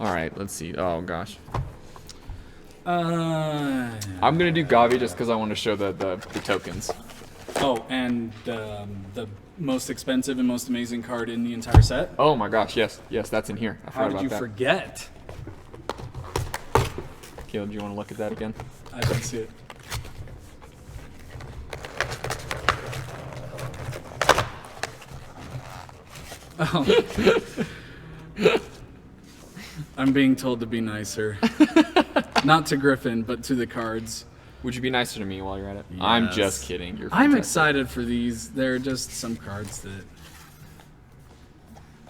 All right, let's see. Oh gosh. I'm I'm gonna do Gavi just because I want to show the tokens. Oh, and the most expensive and most amazing card in the entire set. Oh my gosh, yes, that's in here. I How forgot did about you that. forget? Caleb, do you want to look at that again? I didn't see it. Oh. I'm being told to be nicer. Not to Griffin, but to the cards. Would you be nicer to me while you're at it? Yes. I'm just kidding. You're I'm fantastic. excited for these. They're just some cards that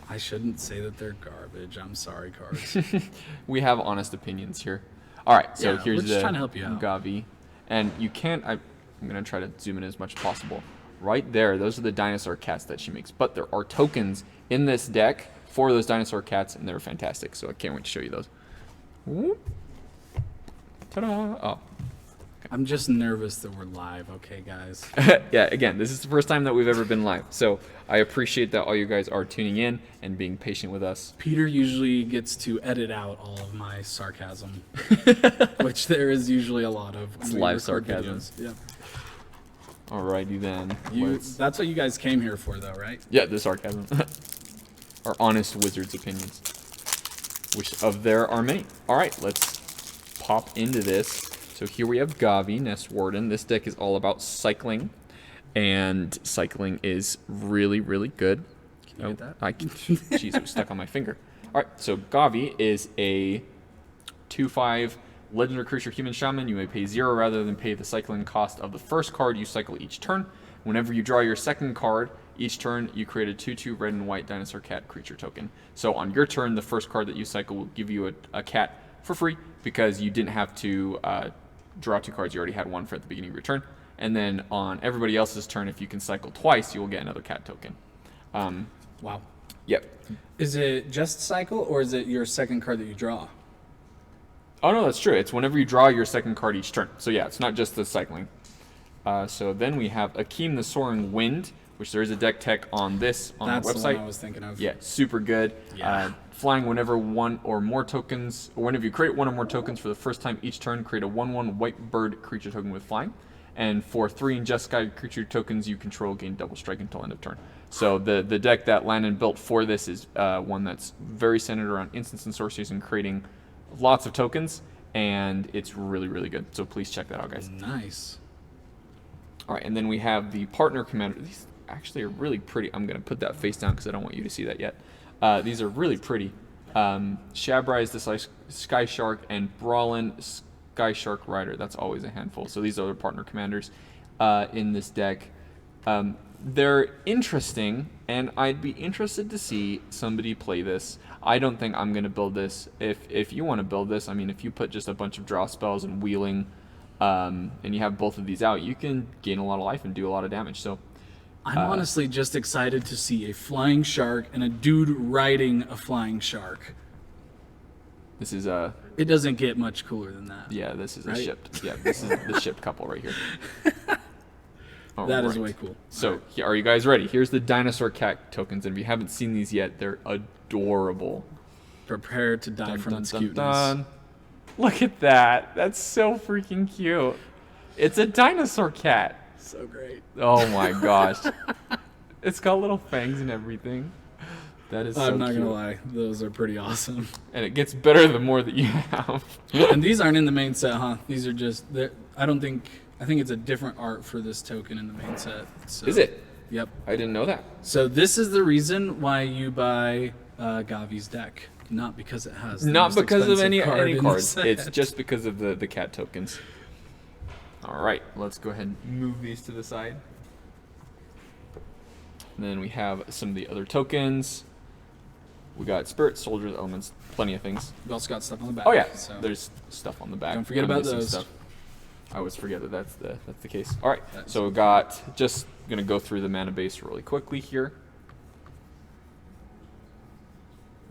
I shouldn't say that they're garbage. I'm sorry, cards. We have honest opinions here. All right, so Yeah, here's we're just the trying to help you out. Gavi, and you can't. I'm gonna try to zoom in as much as possible. Right there, those are the dinosaur cats that she makes. But there are tokens in this deck for those dinosaur cats, and they're fantastic. So I can't wait to show you those. Whoop. Ta-da! Oh. I'm just nervous that we're live, okay, guys? Yeah, again, this is the first time that we've ever been live. So I appreciate that all you guys are tuning in and being patient with us. Peter usually gets to edit out all of my sarcasm, which there is usually a lot of. It's live sarcasm. Yeah. Alrighty then. That's what you guys came here for, though, right? Yeah, the sarcasm. Our honest wizard's opinions. Which of there are many. Alright, let's pop into this. So here we have Gavi, Nest Warden. This deck is all about cycling. And cycling is really, really good. Can you get that? Jeez, it was stuck on my finger. Alright, so Gavi is a 2/5 legendary creature human shaman. You may pay 0 rather than pay the cycling cost of the first card you cycle each turn. Whenever you draw your second card, each turn you create a 2/2 red and white Dinosaur Cat creature token. So on your turn, the first card that you cycle will give you a cat for free because you didn't have to draw 2 cards. You already had 1 for at the beginning of your turn. And then on everybody else's turn, if you can cycle twice, you will get another cat token. Wow. Yep. Is it just cycle, or is it your second card that you draw? Oh, no, that's true. It's whenever you draw your second card each turn. So yeah, it's not just the cycling. So then we have Akeem the Soaring Wind, which there is a deck tech on this on That's our website. the one I was thinking of. Yeah, super good. Yeah. Flying whenever one or more tokens, or whenever you create one or more tokens for the first time each turn, create a 1/1 white bird creature token with flying. And for 3 Unjustified creature tokens you control, gain double strike until end of turn. So the deck that Landon built for this is one that's very centered around instants and sorceries and creating lots of tokens, and it's really, really good. So please check that out, guys. Nice. All right, and then we have the partner commander. These actually are really pretty. I'm going to put that face down because I don't want you to see that yet. These are really pretty. Shabrise the Sky Shark and Brawlin Sky Shark Rider. That's always a handful. So these are the partner commanders in this deck. They're interesting, and I'd be interested to see somebody play this. I don't think I'm going to build this. If you want to build this, I mean, if you put just a bunch of draw spells and wheeling, and you have both of these out, you can gain a lot of life and do a lot of damage. So I'm honestly just excited to see a flying shark and a dude riding a flying shark. this is It doesn't get much cooler than that. yeah, this is Right? a shipped. Yeah, this is the shipped couple right here. That is Alright. way cool. So, are you guys ready? Here's the Dinosaur Cac Tokens, and if you haven't seen these yet, they're adorable. Prepare to die from its cuteness. Dun. Look at that. That's so freaking cute. It's a dinosaur cat. So great. Oh my gosh. It's got little fangs and everything. That is so I'm not cute. gonna lie, those are pretty awesome. And it gets better the more that you have. And these aren't in the main set, huh? These are just. I think it's a different art for this token in the main set. So, Is it? Yep. I didn't know that. So this is the reason why you buy Gavi's deck, not because it has. The Not most because of expensive any card in the cards. set. It's just because of the cat tokens. All right, let's go ahead and move these to the side. And then we have some of the other tokens. We got Spirit, Soldiers, Elements, plenty of things. We also got stuff on the back. Oh yeah, So there's stuff on the back. Don't forget I'm about missing those. I always forget that that's the case. All right, That's so we got just gonna go through the mana base really quickly here.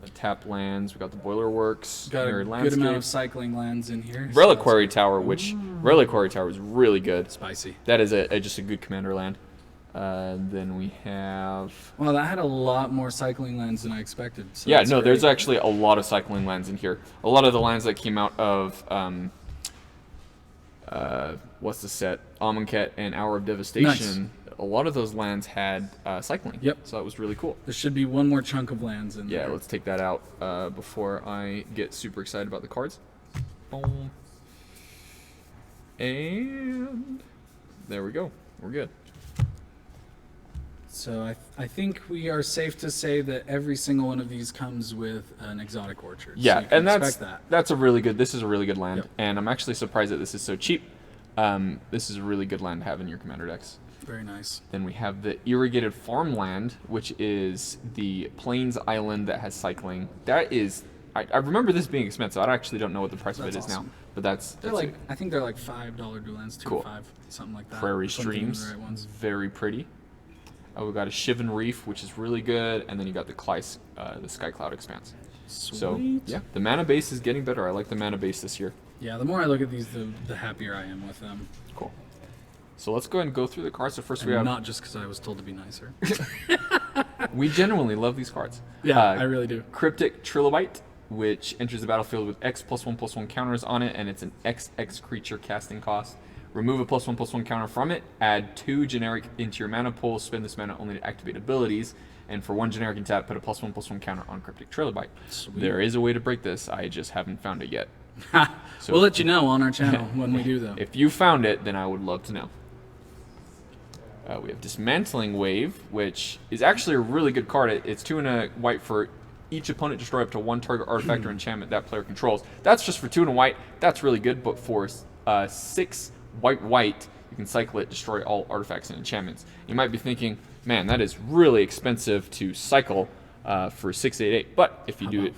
The tap lands. We got the Boiler Works. got a Mirrored good Landscape. amount of cycling lands in here. so Reliquary Tower, which Reliquary Tower is really good. that's spicy. That is just a good commander land. Then we have... Well, that had a lot more cycling lands than I expected. So Yeah, that's no, there's great. actually a lot of cycling lands in here. A lot of the lands that came out of... what's the set? Amonkhet and Hour of Devastation. A lot of those lands had cycling. Yep. So that was really cool. There should be one more chunk of lands in Yeah, there. let's take that out before I get super excited about the cards. Boom. And there we go. We're good. So I think we are safe to say that every single one of these comes with an exotic orchard. Yeah, so you can and expect that's a really good. This is a really good land, Yep. and I'm actually surprised that this is so cheap. This is a really good land to have in your commander decks. Very nice. Then we have the Irrigated Farmland, which is the Plains Island that has cycling. That is, I remember this being expensive. I actually don't know what the price of it That's is awesome. now, but that's They're like, I think they're like $5 dual lands, 2 Cool. or 5, something like that. Prairie If I'm thinking of the Streams, right ones. very pretty. We've got a Shivan Reef, which is really good, and then you got the Sky Cloud Expanse. So Sweet. yeah, the mana base is getting better. I like the mana base this year. Yeah, the more I look at these, the happier I am with them. Cool. So let's go ahead and go through the cards. So first we And have. not just because I was told to be nicer. We genuinely love these cards. Yeah, I really do. Cryptic Trilobite, which enters the battlefield with X +1/+1 counters on it, and it's an XX creature casting cost. Remove a +1/+1 counter from it, add 2 generic into your mana pool, spend this mana only to activate abilities, and for 1 generic and tap, put a +1/+1 counter on Cryptic Trilobite. Sweet. There is a way to break this, I just haven't found it yet. So- We'll let you know on our channel when we do, though. If you found it, then I would love to know. We have Dismantling Wave, which is actually a really good card. It's 2 and a white for each opponent destroy up to 1 target artifact or enchantment that player controls. That's just for 2 and a white. That's really good, but for 6 white, you can cycle it, destroy all artifacts and enchantments. You might be thinking, man, that is really expensive to cycle for 688. But if you How do about it,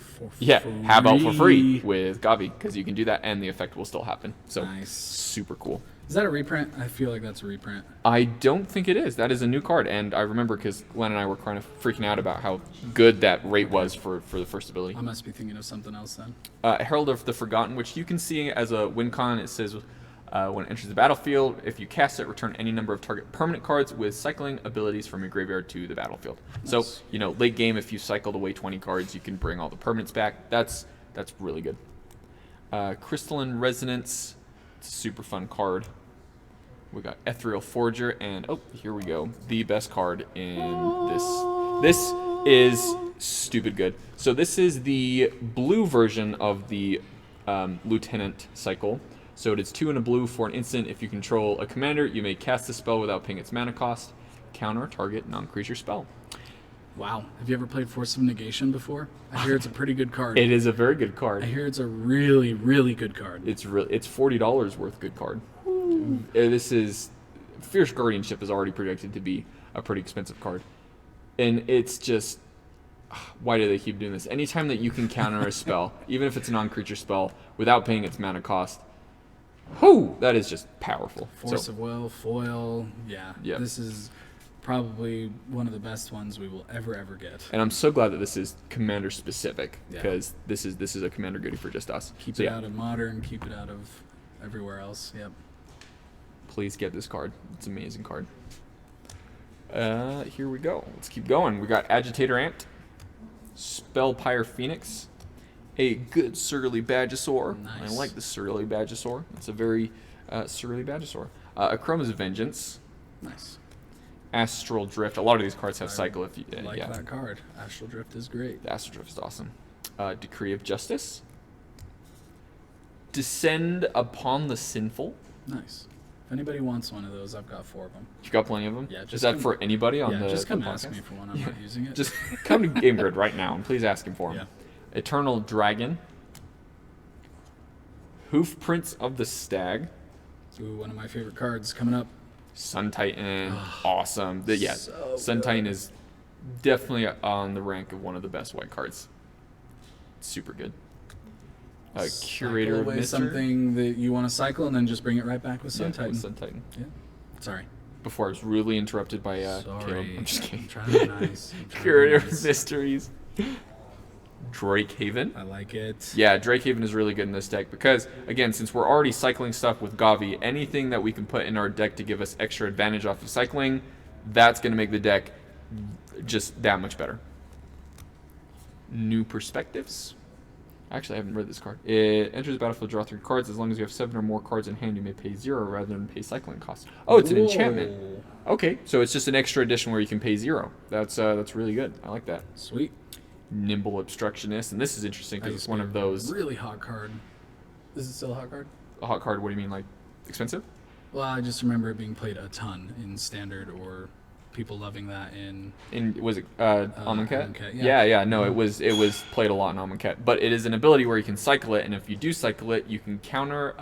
for how about for free free? with Gavi? Because you can do that and the effect will still happen. So Nice. super cool. Is that a reprint? I feel like that's a reprint. I don't think it is. That is a new card, and I remember because Glenn and I were kind of freaking out about how good that rate was for the first ability. I must be thinking of something else then. Herald of the Forgotten, which you can see as a win con. It says when it enters the battlefield, if you cast it, return any number of target permanent cards with cycling abilities from your graveyard to the battlefield. Nice. So, late game, if you cycled away 20 cards, you can bring all the permanents back. That's really good. Crystalline Resonance, it's a super fun card. We got Ethereal Forger, and here we go. The best card in this. This is stupid good. So this is the blue version of the Lieutenant cycle. So it is 2 and a blue for an instant. If you control a commander, you may cast the spell without paying its mana cost. Counter target non-creature spell. Wow. Have you ever played Force of Negation before? I hear it's a pretty good card. It is a very good I card. hear it's a really, really good card. It's $40 worth good card. This is Fierce Guardianship is already projected to be a pretty expensive card, and it's just why do they keep doing this? Anytime that you can counter a spell, even if it's a non-creature spell, without paying its mana cost, that is just powerful. Force So, of Will, Foil. Yeah. Yeah. This is probably one of the best ones we will ever get. and I'm so glad that this is commander specific Yeah. because this is a commander goodie for just us. Keep So it yeah, out of Modern, keep it out of everywhere else. Yep. please get this card. It's an amazing card. Here we go. Let's keep going. We got Agitator Ant, Spellpire Phoenix, a good Surly Badgesaur. Nice. I like the Surly Badgesaur. It's a very Surly Badgesaur. Achroma's Vengeance, Nice. Astral Drift. A lot of these cards have I cycle. If you, Like yeah, that card. Astral Drift is great. the Astral Drift is awesome. Decree of Justice, Descend Upon the Sinful. Nice. If anybody wants one of those, I've got 4 of them. You've got plenty of them. Yeah, is just that come- for anybody on Yeah, the just come the ask podcast? me for one. I'm not using it. Just come to Game Grid right now and please ask him for him. Yeah. Eternal Dragon, Hoof Prints of the Stag, Ooh, one of my favorite cards coming up. Sun Titan, awesome. So Sun good. Titan is definitely on the rank of one of the best white cards. Super good. Curator Cycle of away Mystery. something that you want to cycle and then just bring it right back with Sun Yeah, Titan. with Sun Titan. Yeah. Sorry. Before I was rudely interrupted by Sorry. Caleb. I'm just kidding. I'm trying to be nice. I'm trying to be Curator of nice. Mysteries. Drake Haven. I like it. Yeah, Drake Haven is really good in this deck because, again, since we're already cycling stuff with Gavi, anything that we can put in our deck to give us extra advantage off of cycling, that's going to make the deck just that much better. New Perspectives. Actually, I haven't read this card. It enters the battlefield, draw 3 cards. As long as you have 7 or more cards in hand, you may pay 0 rather than pay cycling costs. Oh, it's an enchantment. Okay, so it's just an extra edition where you can pay 0. That's really good. I like that. Sweet. Nimble Obstructionist, and this is interesting because it's one of those... Really hot card. Is it still a hot card? A hot card, what do you mean, like expensive? Well, I just remember it being played a ton in Standard, or people loving that in... Was it Amonkhet? Amonkhet, Yeah. No, it was played a lot in Amonkhet. But it is an ability where you can cycle it, and if you do cycle it, you can counter,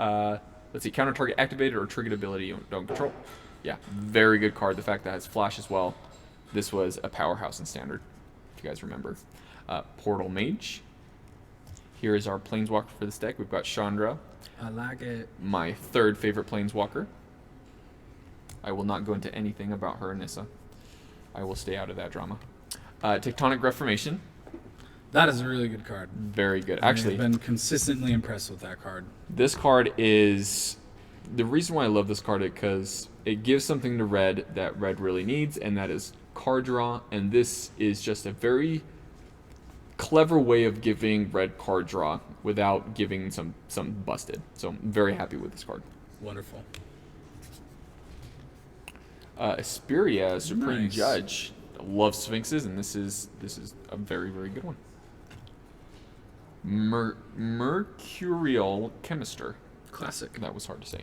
counter target activated or triggered ability you don't control. Yeah, very good card. The fact that it has Flash as well. This was a powerhouse in Standard, if you guys remember. Portal Mage. Here is our Planeswalker for this deck. We've got Chandra. I like it. My 3rd favorite Planeswalker. I will not go into anything about her and Nissa. I will stay out of that drama. Tectonic Reformation. That is a really good card. Very good. Actually, I've been consistently impressed with that card. This card is... The reason why I love this card is because it gives something to red that red really needs, and that is card draw. And this is just a very clever way of giving red card draw without giving some busted. So I'm very happy with this card. Wonderful. Asperia, Supreme Nice. Judge. Love Sphinxes, and this is a very, very good one. Mercurial Chemister. Classic. That was hard to say.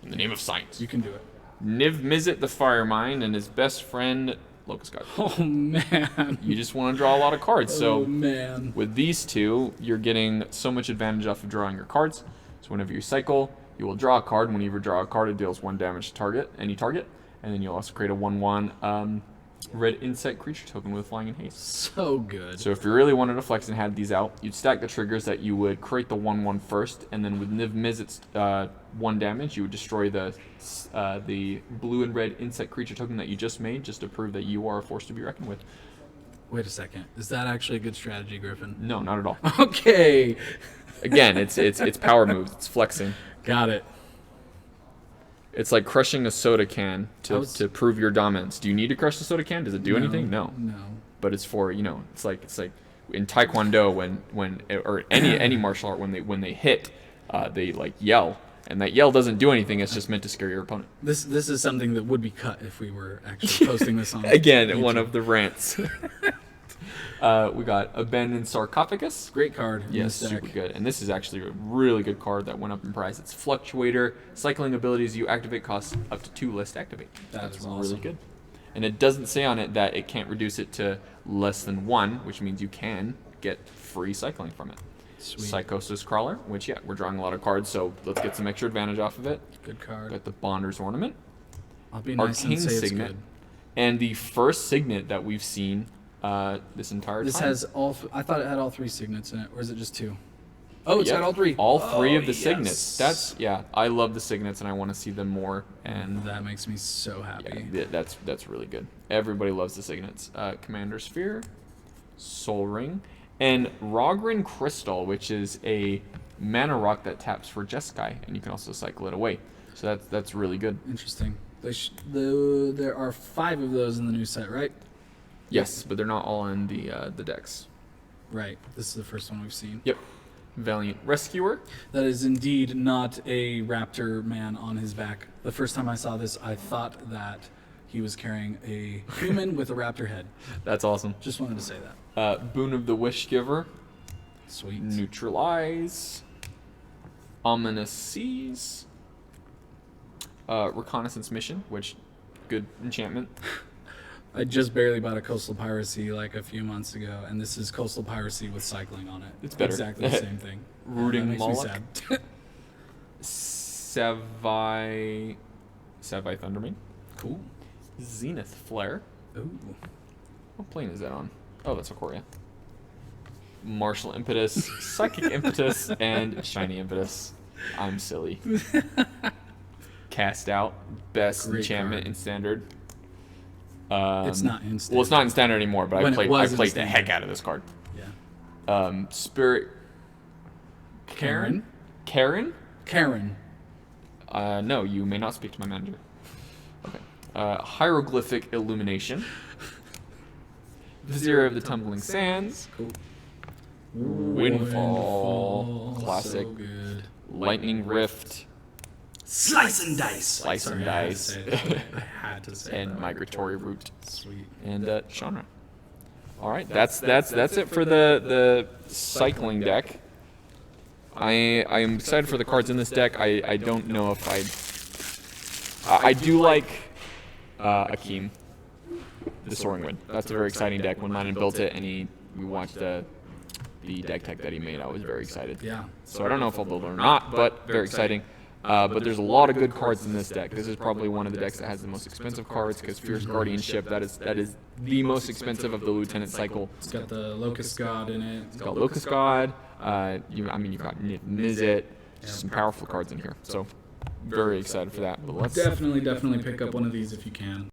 In the name of science. You can do it. Niv Mizzet the Firemind and his best friend Locust God. Oh, man. You just want to draw a lot of cards. So Oh, man. with these two, you're getting so much advantage off of drawing your cards. So whenever you cycle, you will draw a card. Whenever you draw a card, it deals 1 damage to any target. And then you'll also create a 1/1 red insect creature token with flying and haste. So good. So if you really wanted to flex and had these out, you'd stack the triggers that you would create the 1/1 first, and then with Niv Mizzet's 1 damage, you would destroy the blue and red insect creature token that you just made, just to prove that you are a force to be reckoned with. Wait a second. Is that actually a good strategy, Griffin? No, not at all. Okay. Again, it's power moves. It's flexing. Got it. It's like crushing a soda can to prove your dominance. Do you need to crush the soda can? Does it do anything? No. No. But it's for, it's like in Taekwondo when or any martial art when they hit, they like yell, and that yell doesn't do anything. It's just meant to scare your opponent. This is something that would be cut if we were actually posting this on Again, YouTube. one of the rants. We got Abandoned Sarcophagus. Great card. in Yes, this deck. super good. And this is actually a really good card that went up in price. It's Fluctuator. Cycling abilities you activate costs up to 2 less to activate. That's really awesome. good. And it doesn't say on it that it can't reduce it to less than 1, which means you can get free cycling from it. Sweet. Psychosis Crawler, which, we're drawing a lot of cards, so let's get some extra advantage off of it. Good card. Got the Bonder's Ornament. I'll be nice and Arcane say it's Signet. good. And the first Signet that we've seen this entire This time. has all. I thought it had all 3 signets in it, or is it just 2? Oh, it's Yep. got all 3. All 3 of the yes. signets. I love the signets and I want to see them more. And That makes me so happy. that's really good. Everybody loves the signets. Commander Sphere, Soul Ring, and Rogrin Crystal, which is a mana rock that taps for Jeskai, and you can also cycle it away. So that's really good. Interesting. There are 5 of those in the new set, right? Yes, but they're not all in the decks. Right. This is the first one we've seen. Yep. Valiant Rescuer. That is indeed not a raptor man on his back. The first time I saw this, I thought that he was carrying a human with a raptor head. That's awesome. Just wanted to say that. Boon of the Wish Giver. Sweet. Neutralize. Ominous Seas. Reconnaissance Mission, which good enchantment. I just barely bought a Coastal Piracy like a few months ago, and this is Coastal Piracy with cycling on it. It's better. Exactly the same thing. Rooting That makes me Moloch. sad. Savai Thundermane. Cool. Zenith Flare. Ooh. What plane is that on? Oh, that's Ikoria. Martial Impetus, Psychic Impetus, and Shiny Impetus. I'm silly. Cast Out. Best Great enchantment card. in Standard. It's not in Well, it's not in Standard anymore, but When it I was in played the Standard. heck out of this card. Yeah. Spirit. Karen? Karen? Karen. No, you may not speak to my manager. Okay. Hieroglyphic Illumination. Vizier of the Tumbling Sands. Cool. Windfall. Classic. So good. Lightning Rift. Slice and dice. Slice and Sorry, Dice. I had to say And that. Migratory Route. Sweet. And genre. All right, that's it for the cycling deck. I am excited for the cards in this deck. I don't know if I do like Akeem, the Soaring Wind. That's a very exciting deck. When Lynan built it and we watched the deck tech that he made, I was very excited. Yeah. So I don't know if I'll build it or not, but very exciting. But there's a lot of good cards in this deck. This is probably one of the decks that has the most expensive cards because Fierce Guardianship, that is the most expensive of the Lieutenant cycle. It's got the Locust God in it. It's got Locust God. You've got Nizit. Just some powerful cards in here. So very excited for that. But let's Definitely pick up one of these if you can.